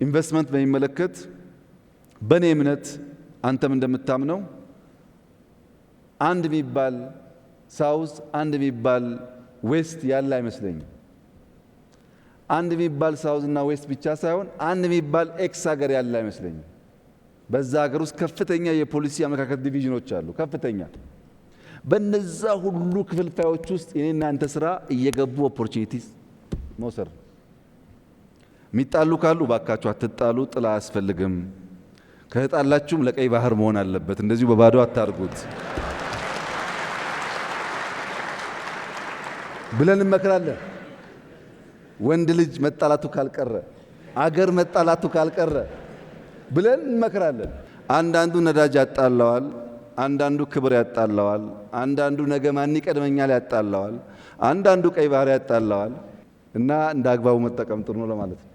ኢንቨስትመንት በሚመለከት በኔ እምነት አንተም እንደምታምነው አንድ የሚባል ሳውዝ አንድ የሚባል ዌስት ያለ አይመስለኝም። አንድ የሚባል ሳውዝ እና ዌስት ብቻ ሳይሆን አንድ የሚባል ኤክስ ሀገር ያለ አይመስለኝም። በዛ ሀገር ውስጥ ከፍተኛ የፖሊሲ አመለካከት ዲቪዥኖች አሉ። ከፍተኛ በነዛ ሁሉ ክፍልፋዮች ውስጥ የኔና አንተ ስራ እየገቡ ኦፖርቹኒቲስ መውሰድ። የሚጣሉ ካሉ ባካችሁ አትጣሉ፣ ጥላ አያስፈልግም። ከተጣላችሁም ለቀይ ባህር መሆን አለበት። እንደዚሁ በባዶ አታርጉት ብለን እንመክራለን። ወንድ ልጅ መጣላቱ ካልቀረ አገር መጣላቱ ካልቀረ ብለን እንመክራለን። አንዳንዱ ነዳጅ ያጣላዋል፣ አንዳንዱ ክብር ያጣላዋል፣ አንዳንዱ ነገ ማን ይቀድመኛል ያጣላዋል፣ አንዳንዱ ቀይ ባህር ያጣላዋል። እና እንደ አግባቡ መጠቀም ጥሩ ነው ለማለት ነው።